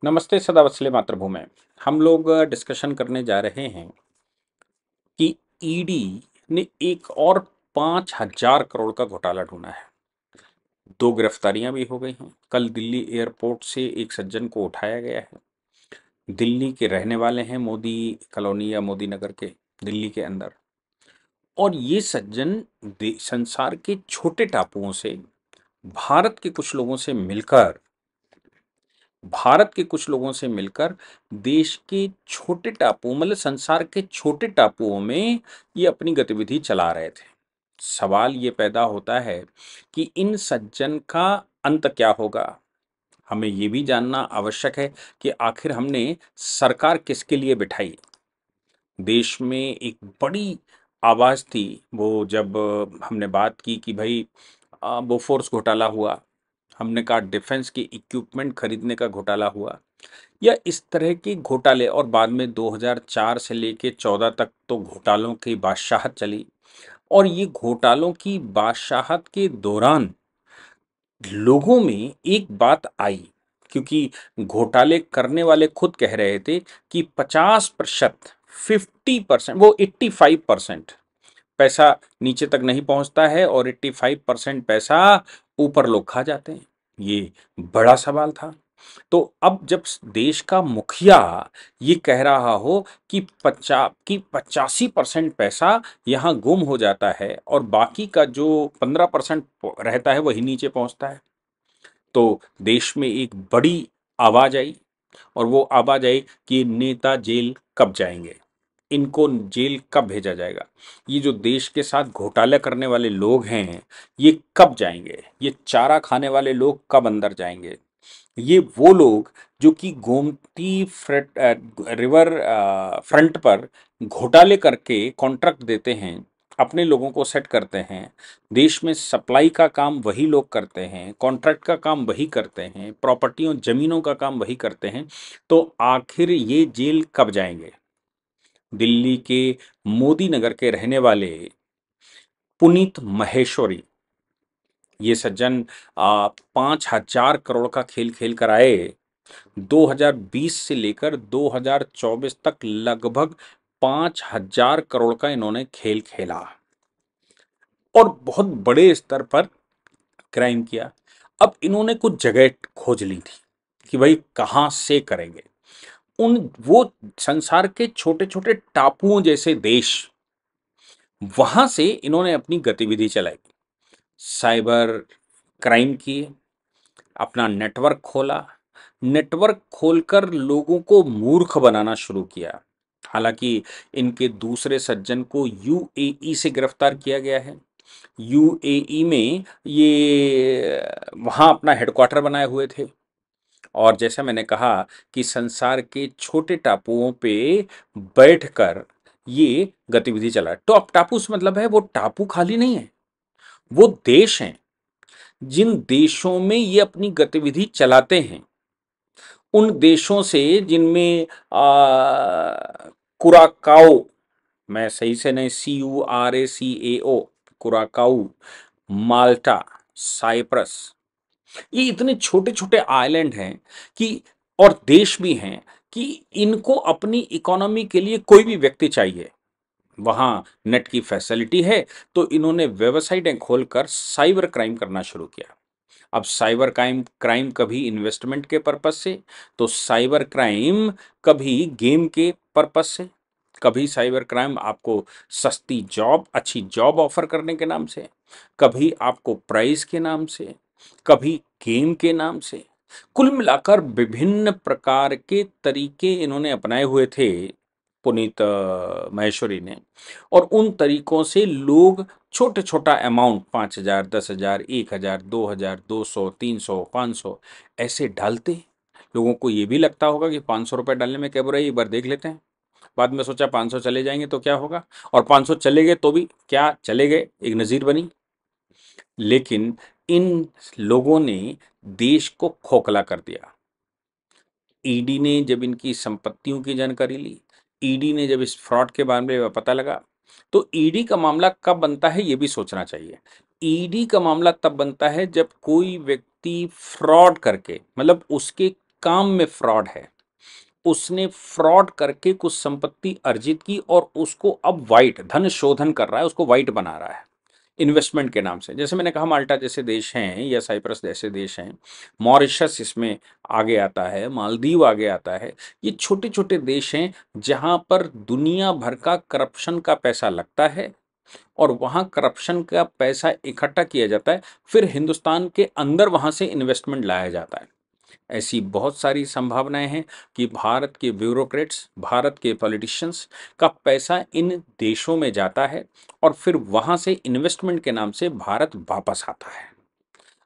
नमस्ते सदावत्सले मातृभूमि। हम लोग डिस्कशन करने जा रहे हैं कि ईडी ने एक और 5,000 करोड़ का घोटाला ढूंढा है। दो गिरफ्तारियां भी हो गई हैं। कल दिल्ली एयरपोर्ट से एक सज्जन को उठाया गया है। दिल्ली के रहने वाले हैं, मोदी कॉलोनी या मोदी नगर के, दिल्ली के अंदर। और ये सज्जन संसार के छोटे टापुओं से भारत के कुछ लोगों से मिलकर भारत के कुछ लोगों से मिलकर देश के छोटे टापुओं, मतलब संसार के छोटे टापुओं में ये अपनी गतिविधि चला रहे थे। सवाल ये पैदा होता है कि इन सज्जन का अंत क्या होगा। हमें ये भी जानना आवश्यक है कि आखिर हमने सरकार किसके लिए बिठाई। देश में एक बड़ी आवाज थी वो जब हमने बात की कि भाई बोफोर्स घोटाला हुआ, हमने कहा डिफेंस के इक्विपमेंट खरीदने का घोटाला हुआ, या इस तरह के घोटाले। और बाद में 2004 से लेके 14 तक तो घोटालों की बादशाहत चली। और ये घोटालों की बादशाहत के दौरान लोगों में एक बात आई, क्योंकि घोटाले करने वाले खुद कह रहे थे कि 50%, 50%, वो 85% पैसा नीचे तक नहीं पहुंचता है और 85% पैसा ऊपर लोग खा जाते हैं। ये बड़ा सवाल था। तो अब जब देश का मुखिया ये कह रहा हो कि 85% पैसा यहाँ गुम हो जाता है और बाकी का जो 15% रहता है वही नीचे पहुंचता है, तो देश में एक बड़ी आवाज आई। और वो आवाज आई कि नेता जेल कब जाएंगे, इनको जेल कब भेजा जाएगा, ये जो देश के साथ घोटाला करने वाले लोग हैं ये कब जाएंगे, ये चारा खाने वाले लोग कब अंदर जाएंगे। ये वो लोग जो कि गोमती रिवर फ्रंट पर घोटाले करके कॉन्ट्रैक्ट देते हैं, अपने लोगों को सेट करते हैं। देश में सप्लाई का काम वही लोग करते हैं, कॉन्ट्रैक्ट का काम वही करते हैं, प्रॉपर्टियों जमीनों का काम वही करते हैं। तो आखिर ये जेल कब जाएंगे। दिल्ली के मोदी नगर के रहने वाले पुनीत माहेश्वरी, ये सज्जन 5,000 करोड़ का खेल खेल कर आए। 2020 से लेकर 2024 तक लगभग 5,000 करोड़ का इन्होंने खेल खेला और बहुत बड़े स्तर पर क्राइम किया। अब इन्होंने कुछ जगह खोज ली थी कि भाई कहाँ से करेंगे। उन वो संसार के छोटे छोटे टापुओं जैसे देश, वहां से इन्होंने अपनी गतिविधि चलाई। साइबर क्राइम किए, अपना नेटवर्क खोला, नेटवर्क खोलकर लोगों को मूर्ख बनाना शुरू किया। हालांकि इनके दूसरे सज्जन को यूएई से गिरफ्तार किया गया है। यूएई में ये वहाँ अपना हेडक्वार्टर बनाए हुए थे। और जैसा मैंने कहा कि संसार के छोटे टापुओं पे बैठकर ये गतिविधि चला। तो अब टापू से मतलब है वो टापू खाली नहीं है, वो देश हैं। जिन देशों में ये अपनी गतिविधि चलाते हैं, उन देशों से जिनमें कुराकाओ, मैं सही से नहीं, CURACAO, कुराकाऊ, माल्टा, साइप्रस, ये इतने छोटे छोटे आइलैंड हैं कि, और देश भी हैं कि इनको अपनी इकोनॉमी के लिए कोई भी व्यक्ति चाहिए। वहां नेट की फैसिलिटी है, तो इन्होंने वेबसाइटें खोलकर साइबर क्राइम करना शुरू किया। अब साइबर क्राइम क्राइम कभी इन्वेस्टमेंट के पर्पज से, तो साइबर क्राइम कभी गेम के पर्पज से, कभी साइबर क्राइम आपको सस्ती जॉब, अच्छी जॉब ऑफर करने के नाम से, कभी आपको प्राइस के नाम से, कभी गेम के नाम से। कुल मिलाकर विभिन्न प्रकार के तरीके इन्होंने अपनाए हुए थे पुनीत माहेश्वरी ने। और उन तरीकों से लोग छोटे छोटा अमाउंट, 5,000, 10,000, 1,000, 2,000, 200, 300, 500 ऐसे डालते। लोगों को ये भी लगता होगा कि 500 रुपये डालने में क्या बुराई, एक बार देख लेते हैं। बाद में सोचा 500 चले जाएंगे तो क्या होगा, और 500 चले गए तो भी क्या, चले गए, एक नज़ीर बनी। लेकिन इन लोगों ने देश को खोखला कर दिया। ईडी ने जब इनकी संपत्तियों की जानकारी ली, ईडी ने जब इस फ्रॉड के बारे में पता लगा, तो ईडी का मामला कब बनता है ये भी सोचना चाहिए। ईडी का मामला तब बनता है जब कोई व्यक्ति फ्रॉड करके, मतलब उसके काम में फ्रॉड है, उसने फ्रॉड करके कुछ संपत्ति अर्जित की और उसको अब वाइट धन शोधन कर रहा है, उसको वाइट बना रहा है इन्वेस्टमेंट के नाम से। जैसे मैंने कहा माल्टा जैसे देश हैं या साइप्रस जैसे देश हैं, मॉरिशस इसमें आगे आता है, मालदीव आगे आता है। ये छोटे छोटे देश हैं जहां पर दुनिया भर का करप्शन का पैसा लगता है और वहां करप्शन का पैसा इकट्ठा किया जाता है, फिर हिंदुस्तान के अंदर वहां से इन्वेस्टमेंट लाया जाता है। ऐसी बहुत सारी संभावनाएं हैं कि भारत के ब्यूरोक्रेट्स, भारत के पॉलिटिशियंस का पैसा इन देशों में जाता है और फिर वहां से इन्वेस्टमेंट के नाम से भारत वापस आता है।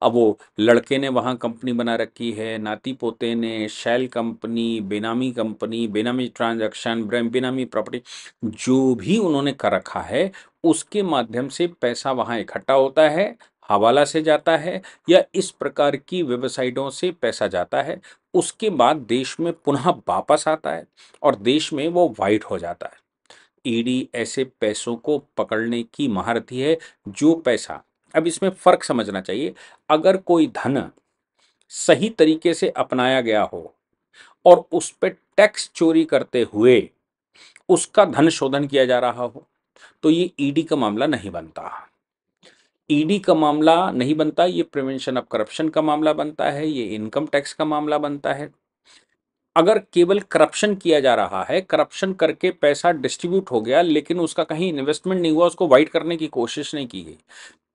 अब वो लड़के ने वहाँ कंपनी बना रखी है, नाती पोते ने शेल कंपनी, बेनामी ट्रांजैक्शन, बेनामी प्रॉपर्टी, जो भी उन्होंने कर रखा है, उसके माध्यम से पैसा वहाँ इकट्ठा होता है, हवाला से जाता है या इस प्रकार की वेबसाइटों से पैसा जाता है। उसके बाद देश में पुनः वापस आता है और देश में वो वाइट हो जाता है। ईडी ऐसे पैसों को पकड़ने की महारथी है। जो पैसा, अब इसमें फर्क समझना चाहिए, अगर कोई धन सही तरीके से अपनाया गया हो और उस पे टैक्स चोरी करते हुए उसका धन शोधन किया जा रहा हो तो ये ईडी का मामला नहीं बनता। ईडी का मामला नहीं बनता, ये प्रिवेंशन ऑफ करप्शन का मामला बनता है, ये इनकम टैक्स का मामला बनता है। अगर केवल करप्शन किया जा रहा है, करप्शन करके पैसा डिस्ट्रीब्यूट हो गया लेकिन उसका कहीं इन्वेस्टमेंट नहीं हुआ, उसको वाइट करने की कोशिश नहीं की गई,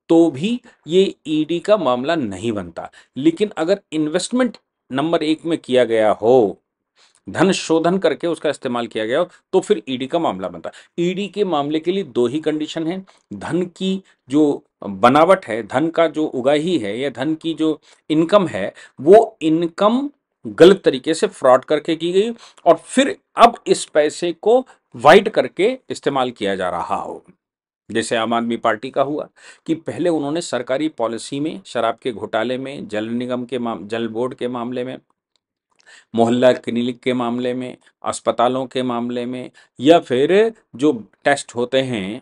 तो भी ये ईडी का मामला नहीं बनता। लेकिन अगर इन्वेस्टमेंट नंबर एक में किया गया हो, धन शोधन करके उसका इस्तेमाल किया गया हो, तो फिर ईडी का मामला बनता। ईडी के मामले के लिए दो ही कंडीशन है, धन की जो बनावट है, धन का जो उगाही है या धन की जो इनकम है, वो इनकम गलत तरीके से फ्रॉड करके की गई और फिर अब इस पैसे को वाइट करके इस्तेमाल किया जा रहा हो। जैसे आम आदमी पार्टी का हुआ कि पहले उन्होंने सरकारी पॉलिसी में शराब के घोटाले में, जल निगम के जल बोर्ड के मामले में, मोहल्ला क्लिनिक के मामले में, अस्पतालों के मामले में, या फिर जो टेस्ट होते हैं,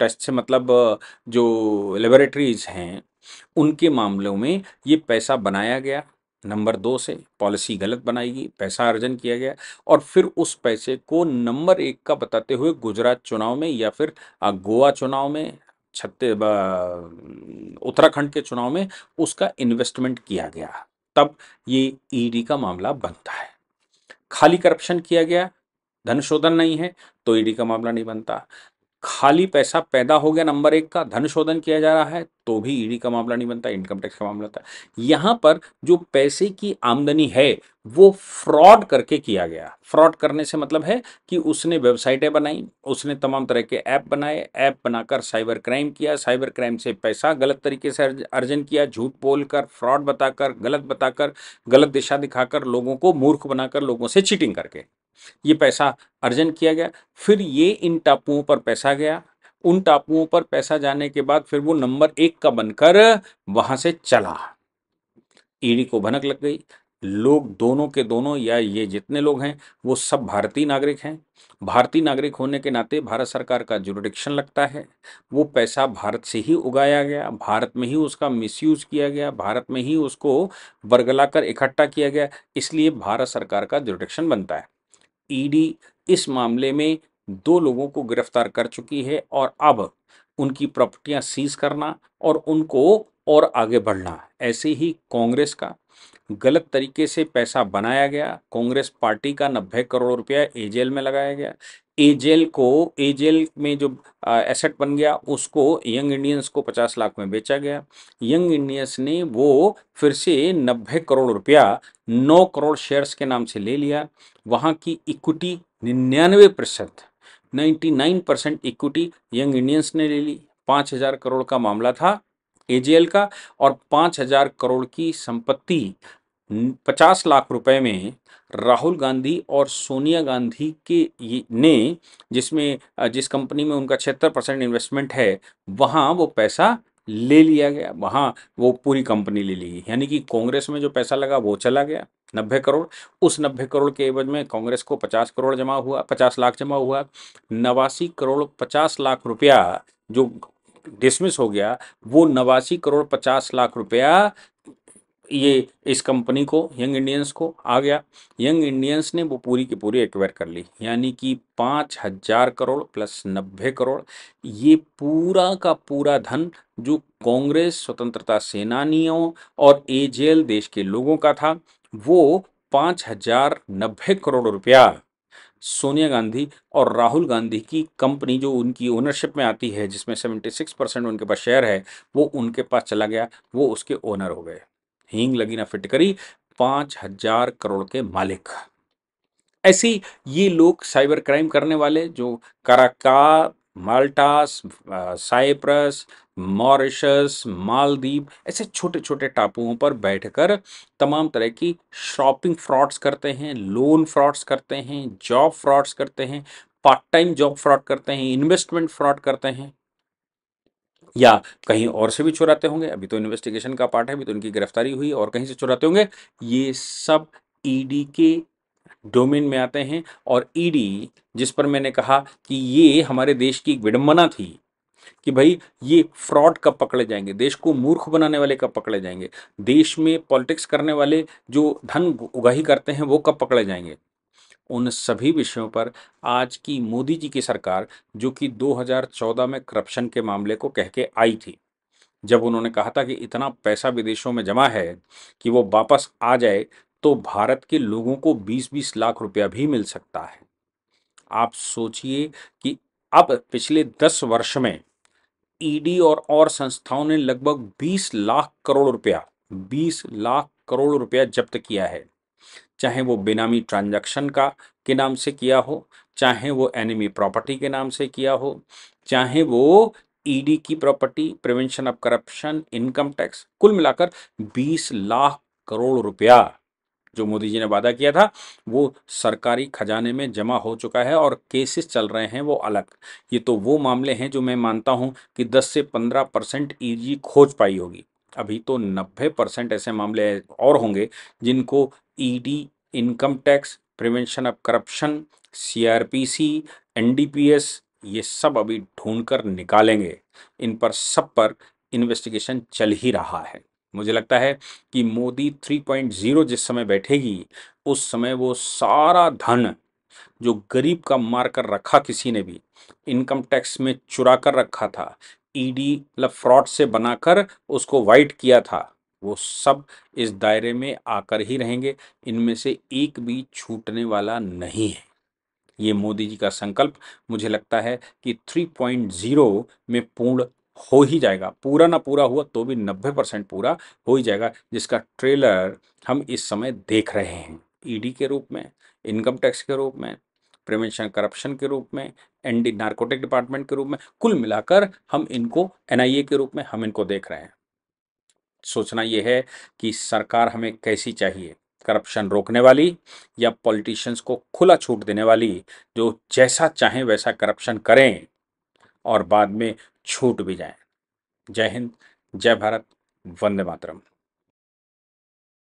टेस्ट से मतलब जो लेबोरेटरीज हैं, उनके मामलों में ये पैसा बनाया गया। नंबर दो से पॉलिसी गलत बनाई गई, पैसा अर्जन किया गया और फिर उस पैसे को नंबर एक का बताते हुए गुजरात चुनाव में या फिर गोवा चुनाव में, उत्तराखंड के चुनाव में उसका इन्वेस्टमेंट किया गया। तब ये ईडी का मामला बनता है। खाली करप्शन किया गया, धन शोधन नहीं है, तो ईडी का मामला नहीं बनता। खाली पैसा पैदा हो गया नंबर एक का, धन शोधन किया जा रहा है, तो भी ईडी का मामला नहीं बनता, इनकम टैक्स का मामला होता है। यहां पर जो पैसे की आमदनी है वो फ्रॉड करके किया गया। फ्रॉड करने से मतलब है कि उसने वेबसाइटें बनाई, उसने तमाम तरह के ऐप बनाए, ऐप बनाकर साइबर क्राइम किया, साइबर क्राइम से पैसा गलत तरीके से अर्जन किया, झूठ बोलकर, फ्रॉड बताकर, गलत दिशा दिखाकर, लोगों को मूर्ख बनाकर, लोगों से चीटिंग करके ये पैसा अर्जन किया गया। फिर ये इन टापुओं पर पैसा गया, उन टापुओं पर पैसा जाने के बाद फिर वो नंबर एक का बनकर वहां से चला। ईडी को भनक लग गई। लोग दोनों के दोनों या ये जितने लोग हैं वो सब भारतीय नागरिक हैं। भारतीय नागरिक होने के नाते भारत सरकार का जुरिडिक्शन लगता है। वो पैसा भारत से ही उगाया गया, भारत में ही उसका मिसयूज किया गया, भारत में ही उसको बरगलाकर इकट्ठा किया गया, इसलिए भारत सरकार का जुरिडिक्शन बनता है। ईडी इस मामले में दो लोगों को गिरफ्तार कर चुकी है और अब उनकी प्रॉपर्टियां सीज करना और उनको और आगे बढ़ना। ऐसे ही कांग्रेस का गलत तरीके से पैसा बनाया गया, कांग्रेस पार्टी का 90 करोड़ रुपया एजेल में लगाया गया। एजेल में जो एसेट बन गया उसको यंग इंडियंस को 50 लाख में बेचा गया। यंग इंडियंस ने वो फिर से 90 करोड़ रुपया 9 करोड़ शेयर्स के नाम से ले लिया। वहाँ की इक्विटी 99%, 99% इक्विटी यंग इंडियंस ने ले ली। 5,000 करोड़ का मामला था एजेएल का और 5,000 करोड़ की संपत्ति 50 लाख रुपए में राहुल गांधी और सोनिया गांधी ने जिसमें जिस कंपनी में उनका 76% इन्वेस्टमेंट है वहां वो पैसा ले लिया गया, वहां वो पूरी कंपनी ले ली गई। यानी कि कांग्रेस में जो पैसा लगा वो चला गया 90 करोड़। उस 90 करोड़ के एवज में कांग्रेस को 50 करोड़ जमा हुआ, 50 लाख जमा हुआ। 89 करोड़ 50 लाख रुपया जो डिसमिस हो गया, वो 89 करोड़ 50 लाख रुपया ये इस कंपनी को, यंग इंडियंस को आ गया। यंग इंडियंस ने वो पूरी की पूरी एक्वायर कर ली, यानी कि 5,000 करोड़ प्लस 90 करोड़, ये पूरा का पूरा धन जो कांग्रेस, स्वतंत्रता सेनानियों और एजेएल देश के लोगों का था, वो 5,090 करोड़ रुपया सोनिया गांधी और राहुल गांधी की कंपनी जो उनकी ओनरशिप में आती है, जिसमें 76% उनके पास शेयर है, वो उनके पास चला गया, वो उसके ओनर हो गए। हींग लगी ना फिटकरी, 5,000 करोड़ के मालिक। ऐसे ही ये लोग साइबर क्राइम करने वाले जो कराका, माल्टास, साइप्रस, मॉरिशस, मालदीव, ऐसे छोटे छोटे टापुओं पर बैठकर तमाम तरह की शॉपिंग फ्रॉड्स करते हैं, लोन फ्रॉड्स करते हैं, जॉब फ्रॉड्स करते हैं, पार्ट टाइम जॉब फ्रॉड करते हैं, इन्वेस्टमेंट फ्रॉड करते हैं, या कहीं और से भी चुराते होंगे। अभी तो इन्वेस्टिगेशन का पार्ट है, अभी तो उनकी गिरफ्तारी हुई, और कहीं से चुराते होंगे। ये सब ईडी के डोमेन में आते हैं। और ईडी, जिस पर मैंने कहा कि ये हमारे देश की एक विडंबना थी कि भाई ये फ्रॉड कब पकड़े जाएंगे, देश को मूर्ख बनाने वाले कब पकड़े जाएंगे, देश में पॉलिटिक्स करने वाले जो धन उगाही करते हैं वो कब पकड़े जाएंगे, उन सभी विषयों पर आज की मोदी जी की सरकार, जो कि 2014 में करप्शन के मामले को कह के आई थी, जब उन्होंने कहा था कि इतना पैसा विदेशों में जमा है कि वो वापस आ जाए तो भारत के लोगों को 20-20 लाख रुपया भी मिल सकता है। आप सोचिए कि अब पिछले 10 वर्ष में ईडी और संस्थाओं ने लगभग 20 लाख करोड़ रुपया, 20 लाख करोड़ रुपया जब्त किया है। चाहे वो बेनामी ट्रांजैक्शन का के नाम से किया हो, चाहे वो एनिमी प्रॉपर्टी के नाम से किया हो, चाहे वो ईडी की property, prevention of corruption, income tax, कुल मिलाकर 20 लाख करोड़ रुपया जो मोदी जी ने वादा किया था वो सरकारी खजाने में जमा हो चुका है, और केसेस चल रहे हैं वो अलग। ये तो वो मामले हैं जो मैं मानता हूं कि 10 से 15% ईडी खोज पाई होगी। अभी तो 90% ऐसे मामले और होंगे जिनको ED, income tax, prevention of corruption, CrPC, NDPS, ये सब अभी ढूंढ कर निकालेंगे। इन पर सब पर इन्वेस्टिगेशन चल ही रहा है। मुझे लगता है कि मोदी 3.0 जिस समय बैठेगी, उस समय वो सारा धन जो गरीब का मार कर रखा किसी ने भी, इनकम टैक्स में चुरा कर रखा था, ईडी मतलब फ्रॉड से बनाकर उसको वाइट किया था, वो सब इस दायरे में आकर ही रहेंगे। इनमें से एक भी छूटने वाला नहीं है। ये मोदी जी का संकल्प मुझे लगता है कि 3.0 में पूर्ण हो ही जाएगा। पूरा ना पूरा हुआ तो भी 90% पूरा हो ही जाएगा, जिसका ट्रेलर हम इस समय देख रहे हैं। ईडी के रूप में, इनकम टैक्स के रूप में, प्रिवेंशन करप्शन के रूप में, एनडी नार्कोटिक डिपार्टमेंट के रूप में, कुल मिलाकर हम इनको एनआईए के रूप में हम इनको देख रहे हैं। सोचना यह है कि सरकार हमें कैसी चाहिए, करप्शन रोकने वाली या पॉलिटिशियंस को खुला छूट देने वाली, जो जैसा चाहें वैसा करप्शन करें और बाद में छूट भी जाएं। जय हिंद, जय भारत, वंदे मातरम।